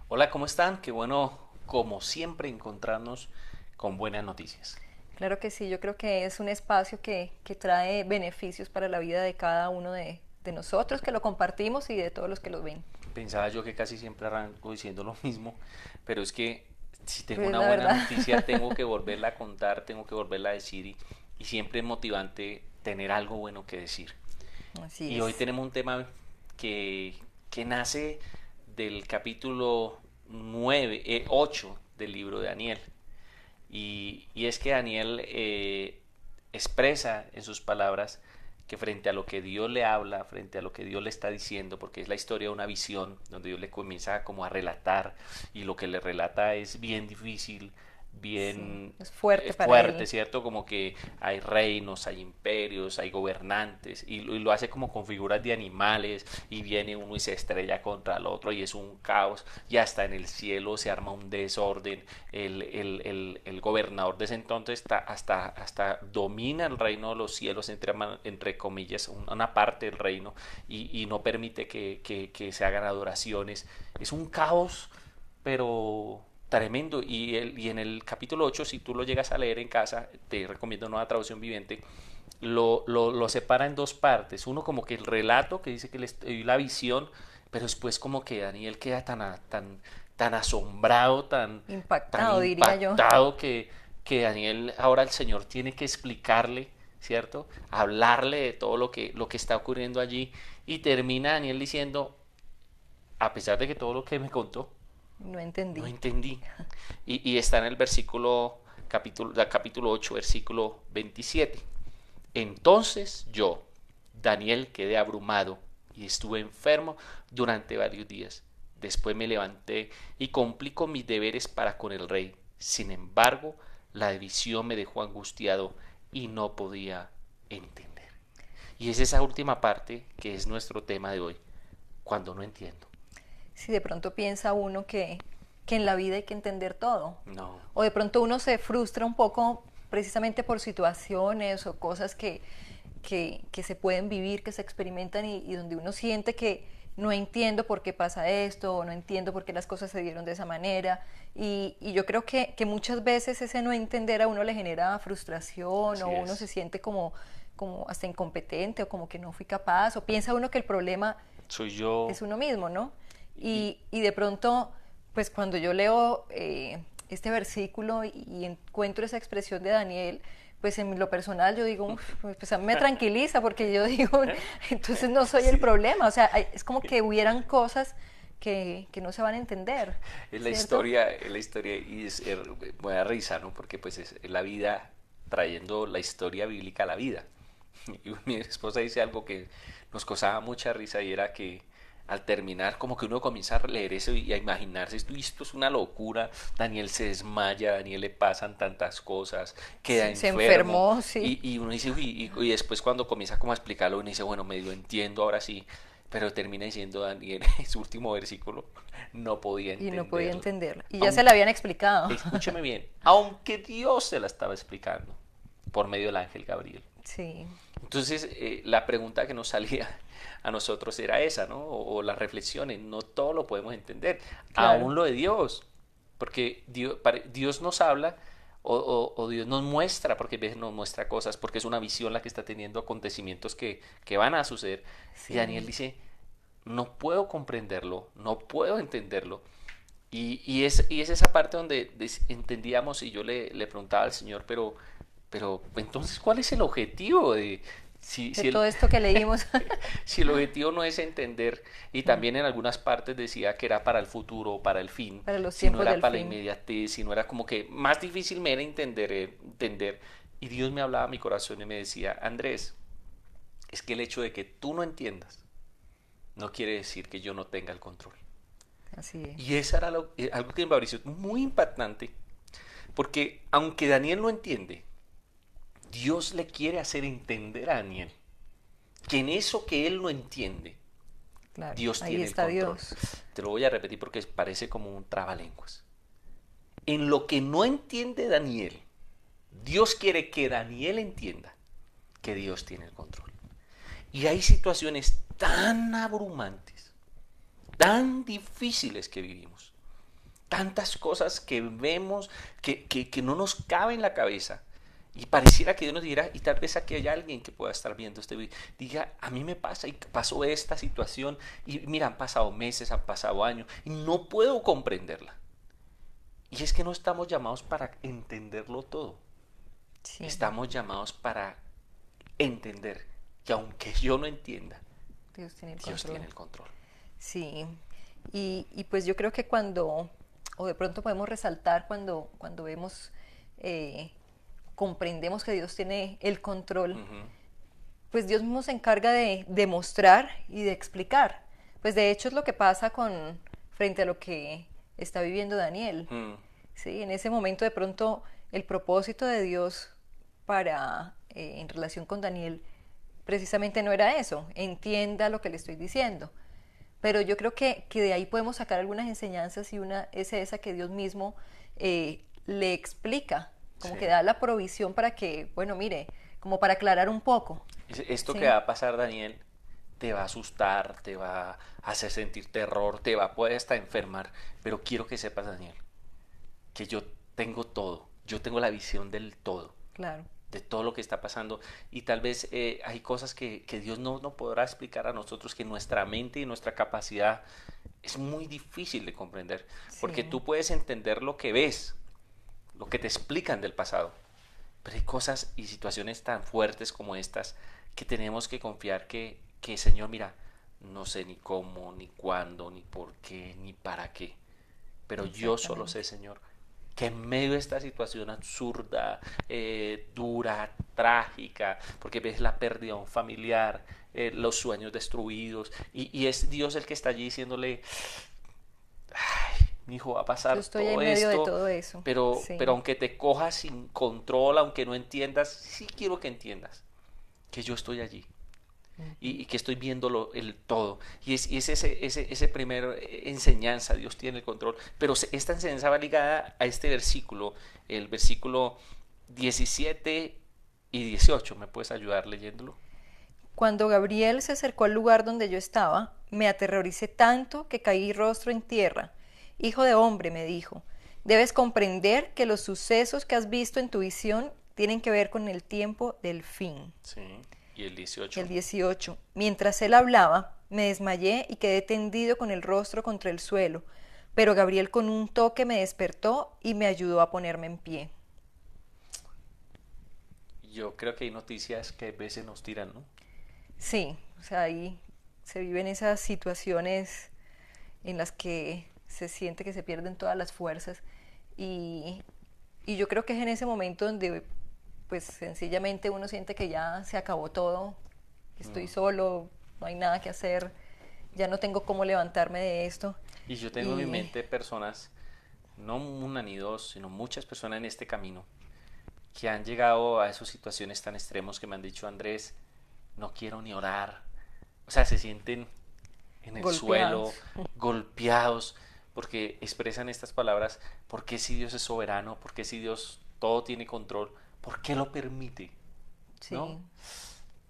Hola, ¿cómo están? Qué bueno, como siempre, encontrarnos con buenas noticias. Claro que sí, yo creo que es un espacio que trae beneficios para la vida de cada uno de nosotros que lo compartimos y de todos los que lo ven. Pensaba yo que casi siempre arranco diciendo lo mismo, pero es que si tengo Pero es una la buena verdad. noticia, tengo que volverla a contar, tengo que volverla a decir y siempre es motivante tener algo bueno que decir. Así Y hoy es. tenemos un tema que, que nace del capítulo 8 del libro de Daniel. Y es que Daniel expresa en sus palabras que frente a lo que Dios le habla, frente a lo que Dios le está diciendo, porque es la historia de una visión donde Dios le comienza como a relatar y lo que le relata es bien difícil, Sí, bien es fuerte para fuerte, él. ¿cierto? Como que hay reinos, hay imperios, hay gobernantes y lo hace como con figuras de animales y viene uno y se estrella contra el otro y es un caos y hasta en el cielo se arma un desorden. El gobernador de ese entonces hasta domina el reino de los cielos, entre comillas, una parte del reino y no permite que se hagan adoraciones. Es un caos, pero tremendo. Y en el capítulo 8 si tú lo llegas a leer en casa, te recomiendo Nueva Traducción Viviente, lo separa en dos partes. Uno como que el relato que dice que la visión, pero después como que Daniel queda tan asombrado, tan Impactado, diría yo. impactado que Daniel ahora el Señor tiene que explicarle, ¿cierto? Hablarle de todo lo que está ocurriendo allí y termina Daniel diciendo, a pesar de que todo lo que me contó, No no entendí. entendí. Y está en el capítulo 8, versículo 27. Entonces yo, Daniel, quedé abrumado y estuve enfermo durante varios días. Después me levanté y cumplí con mis deberes para con el rey. Sin embargo, la visión me dejó angustiado y no podía entender. Y es esa última parte que es nuestro tema de hoy, cuando no entiendo. Si de pronto piensa uno que en la vida hay que entender todo. No, O de pronto uno se frustra un poco precisamente por situaciones o cosas que se pueden vivir, que se experimentan y donde uno siente que no entiendo por qué pasa esto, o no entiendo por qué las cosas se dieron de esa manera. Y yo creo que muchas veces ese no entender a uno le genera frustración o así uno se es. siente como hasta incompetente o como que no fui capaz o piensa uno que el problema Soy yo es uno mismo, ¿no? y Y de pronto, pues cuando yo leo este versículo y encuentro esa expresión de Daniel, pues en lo personal yo digo, "Uf, pues a mí me tranquiliza porque yo digo, entonces no soy el sí. problema, o sea, es como que hubieran cosas que no se van a entender, ¿cierto? Es la historia y voy a revisar, ¿no? Porque pues es la vida trayendo la historia bíblica a la vida. Y mi esposa dice algo que nos causaba mucha risa y era que al terminar como que uno comienza a leer eso y a imaginarse esto es una locura, Daniel se desmaya, a Daniel le pasan tantas cosas, queda Se enfermo enfermó, sí. y uno dice, uy, y después cuando comienza como a explicarlo uno dice, bueno, medio entiendo ahora sí, pero termina diciendo Daniel en su último versículo, no podía Y no podía entenderlo. entenderlo. Y ya se la Aunque, habían explicado. escúcheme bien, aunque Dios se la estaba explicando por medio del ángel Gabriel. Sí, Entonces, la pregunta que nos salía a nosotros era esa, ¿no? O las reflexiones, no todo lo podemos entender, claro. aún lo de Dios, porque Dios nos habla o Dios nos muestra, porque a veces nos muestra cosas, porque es una visión la que está teniendo acontecimientos que van a suceder. Y Daniel Sí, dice, no puedo comprenderlo, no puedo entenderlo. Y es esa parte donde entendíamos y yo le preguntaba al Señor, pero entonces, ¿cuál es el objetivo de... Si, de si, el, todo esto que leímos. si el objetivo no es entender, y también en algunas partes decía que era para el futuro, para el fin, Para los si no tiempos era del para la fin. inmediatez, si no era como que más difícil me era entender. Y Dios me hablaba a mi corazón y me decía, Andrés, es que el hecho de que tú no entiendas no quiere decir que yo no tenga el control. Así Y es. eso era algo que me pareció muy impactante, porque aunque Daniel no entiende, Dios le quiere hacer entender a Daniel que en eso que él no entiende, Claro, Dios ahí tiene el está control. Dios. Te lo voy a repetir porque parece como un trabalenguas. En lo que no entiende Daniel, Dios quiere que Daniel entienda que Dios tiene el control. Y hay situaciones tan abrumantes, tan difíciles que vivimos, tantas cosas que vemos que no nos cabe en la cabeza. Y pareciera que Dios nos dijera, y tal vez aquí hay alguien que pueda estar viendo este video, diga, a mí me pasa y pasó esta situación, y mira, han pasado meses, han pasado años, y no puedo comprenderla. Y es que no estamos llamados para entenderlo todo. Sí, Estamos llamados para entender que aunque yo no entienda, Dios tiene el Dios control. tiene el control. Sí, y pues yo creo que cuando, o de pronto podemos resaltar cuando vemos, eh, comprendemos que Dios tiene el control, Ujú. pues Dios mismo se encarga de demostrar y de explicar. Pues de hecho es lo que pasa frente a lo que está viviendo Daniel. Mm. Sí, en ese momento de pronto el propósito de Dios en relación con Daniel precisamente no era eso, entienda lo que le estoy diciendo. Pero yo creo que de ahí podemos sacar algunas enseñanzas y una es esa que Dios mismo le explica, como Sí. que da la provisión para que, bueno, mire, como para aclarar un poco. Esto que ¿Sí? va a pasar, Daniel, te va a asustar, te va a hacer sentir terror, te va a poder hasta enfermar. Pero quiero que sepas, Daniel, que yo tengo todo. Yo tengo la visión del todo, Claro. de todo lo que está pasando. Y tal vez hay cosas que Dios no podrá explicar a nosotros, que nuestra mente y nuestra capacidad es muy difícil de comprender. Porque Sí, tú puedes entender lo que ves, lo que te explican del pasado. Pero hay cosas y situaciones tan fuertes como estas que tenemos que confiar que Señor, mira, no sé ni cómo, ni cuándo, ni por qué, ni para qué. Pero yo solo sé, exactamente. Señor, que en medio de esta situación absurda, dura, trágica, porque ves la pérdida de un familiar, los sueños destruidos, y es Dios el que está allí diciéndole, mi hijo, va a Yo pasar estoy en todo medio de esto, todo eso. pero Sí. aunque te cojas sin control, aunque no entiendas, sí quiero que entiendas que yo estoy allí y que estoy viendo el todo. Y es ese primer enseñanza, Dios tiene el control. Pero esta enseñanza va ligada a este versículo, el versículo 17 y 18. ¿Me puedes ayudar leyéndolo? Cuando Gabriel se acercó al lugar donde yo estaba, me aterroricé tanto que caí rostro en tierra. Hijo de hombre, me dijo, debes comprender que los sucesos que has visto en tu visión tienen que ver con el tiempo del fin. Sí. Y el El 18. 18. Mientras él hablaba, me desmayé y quedé tendido con el rostro contra el suelo, pero Gabriel con un toque me despertó y me ayudó a ponerme en pie. Yo creo que hay noticias que a veces nos tiran, ¿no? Sí, o sea, ahí se viven esas situaciones en las que se siente que se pierden todas las fuerzas y, y yo creo que es en ese momento donde pues sencillamente uno siente que ya se acabó todo, estoy Mm. solo, no hay nada que hacer, ya no tengo cómo levantarme de esto Y yo tengo en mi y mente personas, no una ni dos, sino muchas personas en este camino que han llegado a esas situaciones tan extremos que me han dicho, Andrés, no quiero ni orar. O sea, se sienten en el suelo, golpeados. golpeados, porque expresan estas palabras, ¿por qué si Dios es soberano? ¿Por qué si Dios todo tiene control? ¿Por qué lo permite? ¿No? Sí,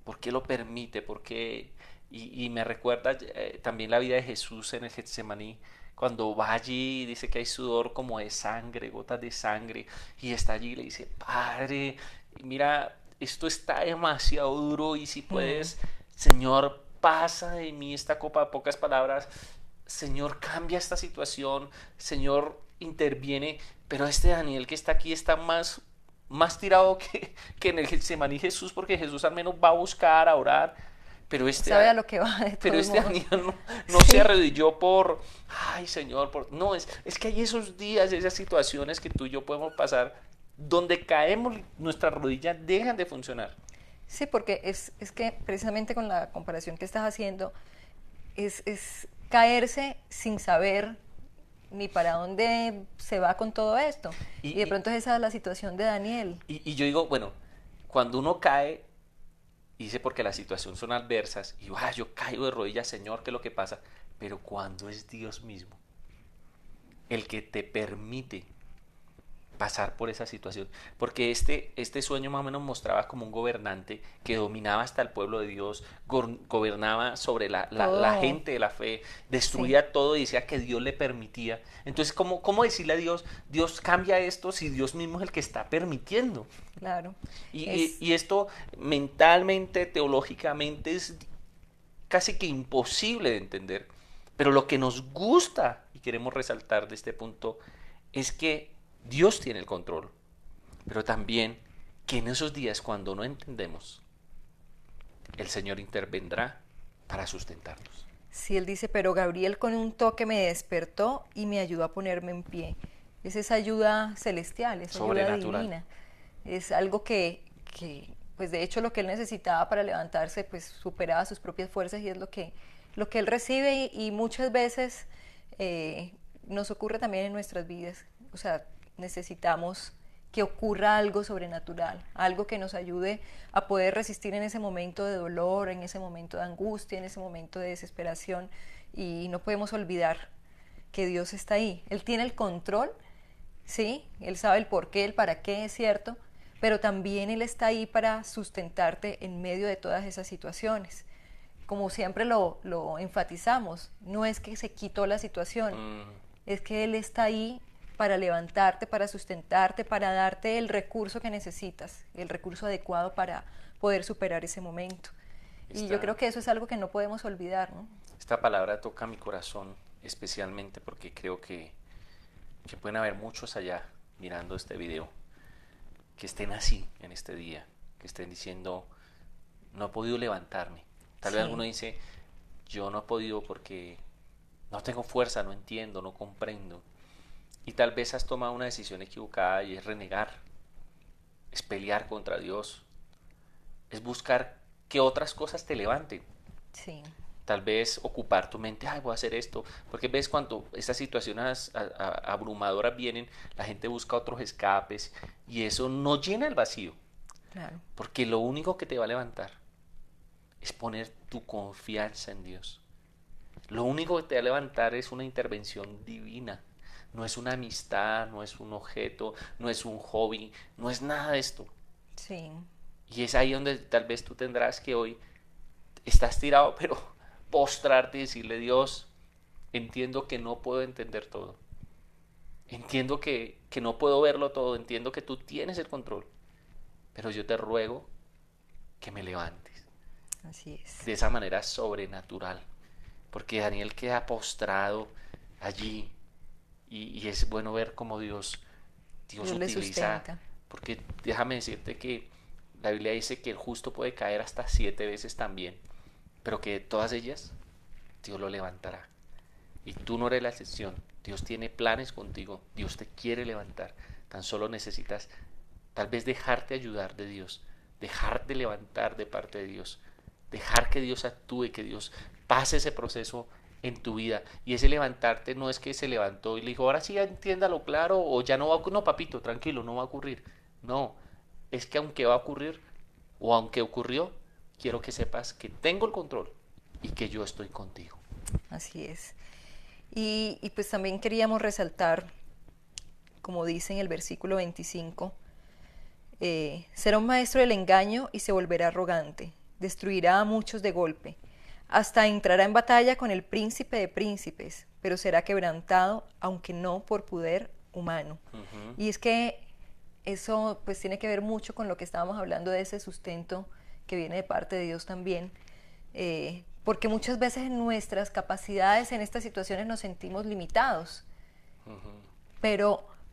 ¿Por qué lo permite? ¿Por qué? Y me recuerda también la vida de Jesús en el Getsemaní, cuando va allí y dice que hay sudor como de sangre, gotas de sangre, y está allí y le dice, Padre, mira, esto está demasiado duro y si mm, puedes, Señor, pasa de mí esta copa, pocas palabras, Señor, cambia esta situación, Señor, interviene, pero este Daniel que está aquí está más tirado que en el Getsemaní Jesús, porque Jesús al menos va a buscar, a orar, pero este, sabe a lo que va de pero todos este modos. Daniel no se Sí, arrodilló por, ay Señor, no, es que hay esos días, esas situaciones que tú y yo podemos pasar, donde caemos, nuestras rodillas dejan de funcionar. sí, porque es que precisamente con la comparación que estás haciendo, es caerse sin saber ni para dónde se va con todo esto. Y, Y de y, pronto es esa la situación de Daniel. y yo digo, bueno, cuando uno cae, dice porque las situaciones son adversas, y yo caigo de rodillas, Señor, ¿qué es lo que pasa? Pero cuando es Dios mismo el que te permite pasar por esa situación, porque este sueño más o menos mostraba como un gobernante que dominaba hasta el pueblo de Dios, gobernaba sobre la Todo, gente de la fe, sí, destruía todo y decía que Dios le permitía. Entonces, ¿cómo decirle a Dios, Dios cambia esto si Dios mismo es el que está permitiendo? claro. Y, y, Es, y esto mentalmente, teológicamente, es casi que imposible de entender. Pero lo que nos gusta y queremos resaltar de este punto es que Dios tiene el control, pero también que en esos días cuando no entendemos, el Señor intervendrá para sustentarnos. sí, él dice, pero Gabriel con un toque me despertó y me ayudó a ponerme en pie. Es esa ayuda celestial, esa ayuda Sobrenatural. divina. Es algo pues de hecho lo que él necesitaba para levantarse, pues superaba sus propias fuerzas y es lo que él recibe y muchas veces nos ocurre también en nuestras vidas. O sea, necesitamos que ocurra algo sobrenatural, algo que nos ayude a poder resistir en ese momento de dolor, en ese momento de angustia, en ese momento de desesperación. Y no podemos olvidar que Dios está ahí. Él tiene el control, sí, Él sabe el por qué, el para qué, es cierto, pero también Él está ahí para sustentarte en medio de todas esas situaciones. Como siempre lo enfatizamos, no es que se quitó la situación, Mm, es que Él está ahí para levantarte, para sustentarte, para darte el recurso que necesitas, el recurso adecuado para poder superar ese momento. Y yo creo esta, que eso es algo que no podemos olvidar, ¿no? esta palabra toca mi corazón especialmente porque creo que pueden haber muchos allá mirando este video que estén así en este día, que estén diciendo, no he podido levantarme. Tal vez alguno Sí, dice, yo no he podido porque no tengo fuerza, no entiendo, no comprendo. Y tal vez has tomado una decisión equivocada y es renegar, es pelear contra Dios, es buscar que otras cosas te levanten. sí, Tal vez ocupar tu mente, ay, voy a hacer esto, porque ves cuando estas situaciones abrumadoras vienen, la gente busca otros escapes y eso no llena el vacío, claro. porque lo único que te va a levantar es poner tu confianza en Dios. Lo único que te va a levantar es una intervención divina. No es una amistad, no es un objeto, no es un hobby, no es nada de esto. Sí, Y es ahí donde tal vez tú tendrás que hoy estás tirado, pero postrarte y decirle, Dios, entiendo que no puedo entender todo. Entiendo que no puedo verlo todo, entiendo que tú tienes el control, pero yo te ruego que me levantes así es. de esa manera sobrenatural, porque Daniel queda postrado allí y es bueno ver cómo Dios Dios le utiliza, sustenta. porque déjame decirte que la Biblia dice que el justo puede caer hasta 7 veces también, pero que de todas ellas Dios lo levantará. Y tú no eres la excepción. Dios tiene planes contigo. Dios te quiere levantar. Tan solo necesitas tal vez dejarte ayudar de Dios, dejarte levantar de parte de Dios, dejar que Dios actúe, que Dios pase ese proceso en tu vida. Y ese levantarte no es que se levantó y le dijo, ahora sí entiéndalo claro, o ya no va a ocurrir. No, papito, tranquilo, no va a ocurrir. No, es que aunque va a ocurrir, o aunque ocurrió, quiero que sepas que tengo el control y que yo estoy contigo. Así es. Y pues también queríamos resaltar, como dice en el versículo 25, será un maestro del engaño y se volverá arrogante, destruirá a muchos de golpe, hasta entrará en batalla con el príncipe de príncipes, pero será quebrantado, aunque no por poder humano. Uh -huh. Y es que eso pues tiene que ver mucho con lo que estábamos hablando de ese sustento que viene de parte de Dios también, porque muchas veces en nuestras capacidades en estas situaciones nos sentimos limitados, Uh -huh.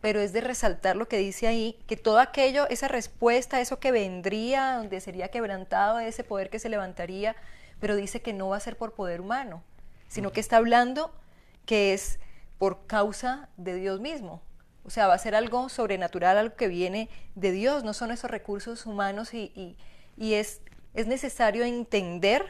pero es de resaltar lo que dice ahí, que todo aquello, esa respuesta, eso que vendría, donde sería quebrantado ese poder que se levantaría, pero dice que no va a ser por poder humano, Uh sino que -huh. está hablando que es por causa de Dios mismo. O sea, va a ser algo sobrenatural, algo que viene de Dios, no son esos recursos humanos y es necesario entender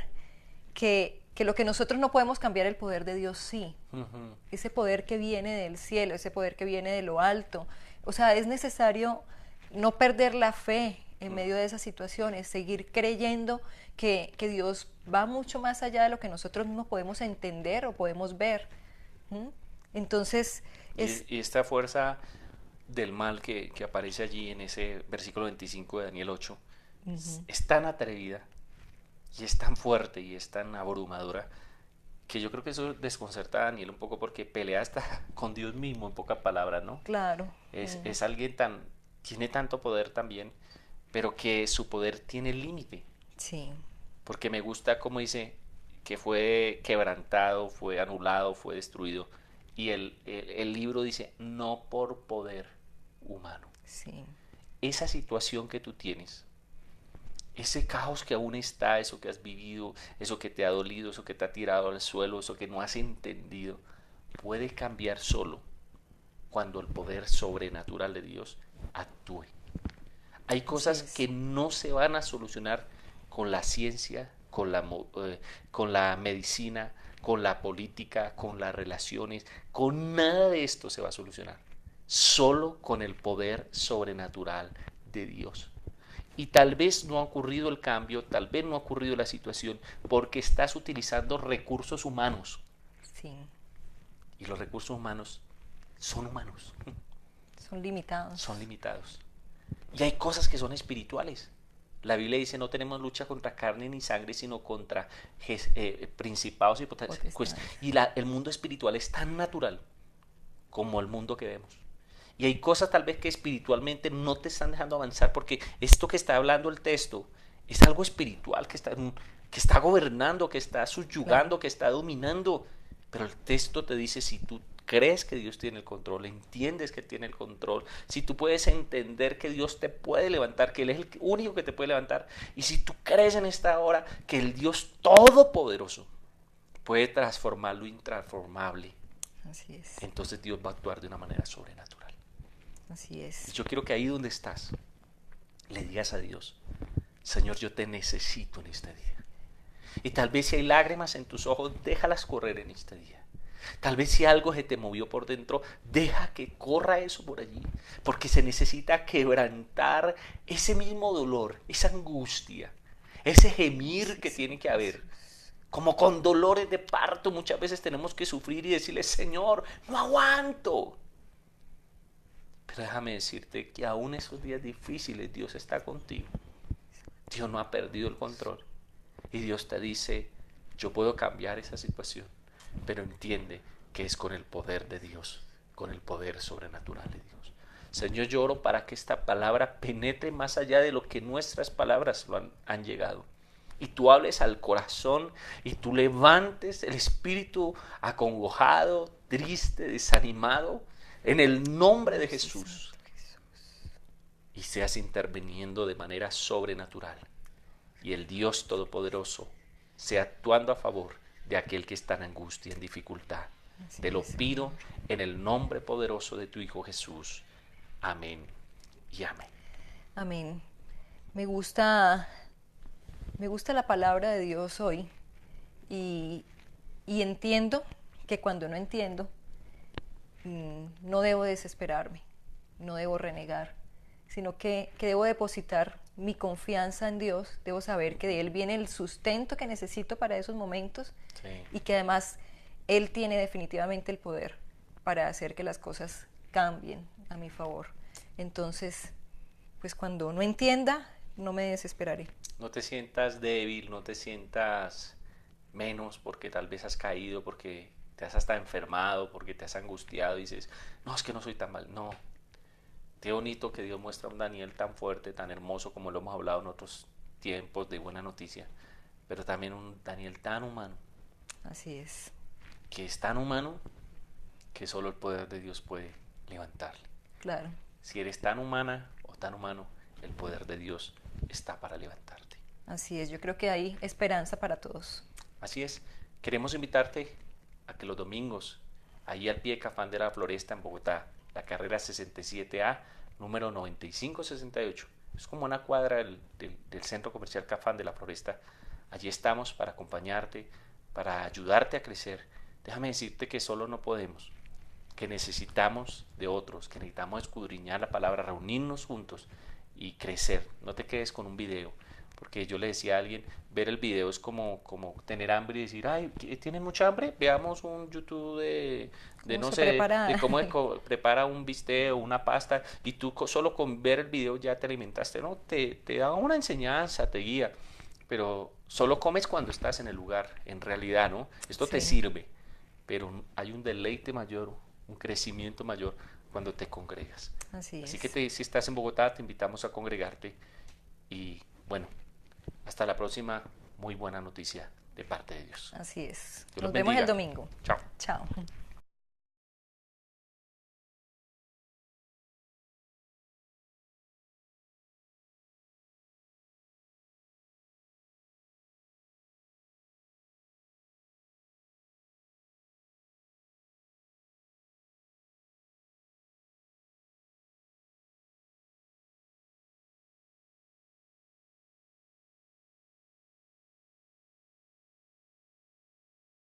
que lo que nosotros no podemos cambiar, el poder de Dios sí. Uh -huh. Ese poder que viene del cielo, ese poder que viene de lo alto. O sea, es necesario no perder la fe en medio de esas situaciones, seguir creyendo que Dios va mucho más allá de lo que nosotros mismos podemos entender o podemos ver. ¿Mm? Entonces, es... Y esta fuerza del mal que aparece allí en ese versículo 25 de Daniel 8 Ujú. es tan atrevida y es tan fuerte y es tan abrumadora que yo creo que eso desconcerta a Daniel un poco porque pelea hasta con Dios mismo en pocas palabras, ¿no? Claro. Es alguien tan, tiene tanto poder también, pero que su poder tiene límite, Sí, porque me gusta como dice que fue quebrantado, fue anulado, fue destruido, y el libro dice, no por poder humano. sí, Esa situación que tú tienes, ese caos que aún está, eso que has vivido, eso que te ha dolido, eso que te ha tirado al suelo, eso que no has entendido, puede cambiar solo cuando el poder sobrenatural de Dios actúe. Hay así cosas que es. no se van a solucionar con la ciencia, con la medicina, con la política, con las relaciones, con nada de esto se va a solucionar. Solo con el poder sobrenatural de Dios. Y tal vez no ha ocurrido el cambio, tal vez no ha ocurrido la situación, porque estás utilizando recursos humanos. Sí, Y los recursos humanos, son limitados. son limitados. Y hay cosas que son espirituales. La Biblia dice no tenemos lucha contra carne ni sangre, sino contra principados y potestades. Pues, Potestades. y el mundo espiritual es tan natural como el mundo que vemos. Y hay cosas tal vez que espiritualmente no te están dejando avanzar porque esto que está hablando el texto es algo espiritual que está gobernando, que está Claro. subyugando, que está dominando. Pero el texto te dice si tú crees que Dios tiene el control, entiendes que tiene el control, si tú puedes entender que Dios te puede levantar, que Él es el único que te puede levantar, y si tú crees en esta hora que el Dios Todopoderoso puede transformar lo intransformable, Así es. entonces Dios va a actuar de una manera sobrenatural. Así Y es. yo quiero que ahí donde estás, le digas a Dios, Señor, yo te necesito en este día. Y tal vez si hay lágrimas en tus ojos, déjalas correr en este día. Tal vez si algo se te movió por dentro, deja que corra eso por allí. Porque se necesita quebrantar ese mismo dolor, esa angustia, ese gemir Sí, que tiene Señor que haber. Jesús. Como con dolores de parto muchas veces tenemos que sufrir y decirle, Señor, no aguanto. Pero déjame decirte que aún esos días difíciles Dios está contigo. Dios no ha perdido el control. Y Dios te dice, yo puedo cambiar esa situación, pero entiende que es con el poder de Dios, con el poder sobrenatural de Dios. Señor, yo oro para que esta palabra penetre más allá de lo que nuestras palabras han llegado. Y tú hables al corazón y tú levantes el espíritu acongojado, triste, desanimado, en el nombre de Sí, Santo Jesús. Jesús. Y seas interviniendo de manera sobrenatural. Y el Dios Todopoderoso sea actuando a favor de aquel que está en angustia, en dificultad. Así Te lo es, pido Señor. en el nombre poderoso de tu Hijo Jesús. Amén y amén. Amén. Me gusta, me gusta la palabra de Dios hoy y, y entiendo que cuando no entiendo, no debo desesperarme, no debo renegar, sino que debo depositar mi confianza en Dios, debo saber que de Él viene el sustento que necesito para esos momentos Sí. y que además Él tiene definitivamente el poder para hacer que las cosas cambien a mi favor. Entonces, pues cuando no entienda, no me desesperaré. No te sientas débil, no te sientas menos porque tal vez has caído, porque te has hasta enfermado, porque te has angustiado y dices, no, es que no soy tan mal. No, qué bonito que Dios muestra a un Daniel tan fuerte, tan hermoso como lo hemos hablado en otros tiempos de buena noticia, pero también un Daniel tan humano, Así es, que es tan humano que solo el poder de Dios puede levantarle. claro. Si eres tan humana o tan humano, el poder de Dios está para levantarte. Así es, yo creo que hay esperanza para todos. Así es, queremos invitarte a que los domingos, ahí al pie de Cafán de la Floresta en Bogotá, la carrera 67A, número 9568, es como una cuadra del centro comercial Cafán de la Floresta. Allí estamos para acompañarte, para ayudarte a crecer. Déjame decirte que solo no podemos, que necesitamos de otros, que necesitamos escudriñar la palabra, reunirnos juntos y crecer. No te quedes con un video. porque yo le decía a alguien, ver el video es como tener hambre y decir, ay, ¿tienen mucha hambre? Veamos un YouTube de ¿Cómo no se sé, prepara? de cómo prepara un bistec o una pasta, y tú solo con ver el video ya te alimentaste, ¿no? Te da una enseñanza, te guía, pero solo comes cuando estás en el lugar, en realidad, ¿no? Esto te Sí, sirve, pero hay un deleite mayor, un crecimiento mayor cuando te congregas. así Así que es. si estás en Bogotá, te invitamos a congregarte y bueno, hasta la próxima. Muy buena noticia de parte de Dios. Así es. Dios los Nos vemos el bendiga. domingo. Chao. Chao.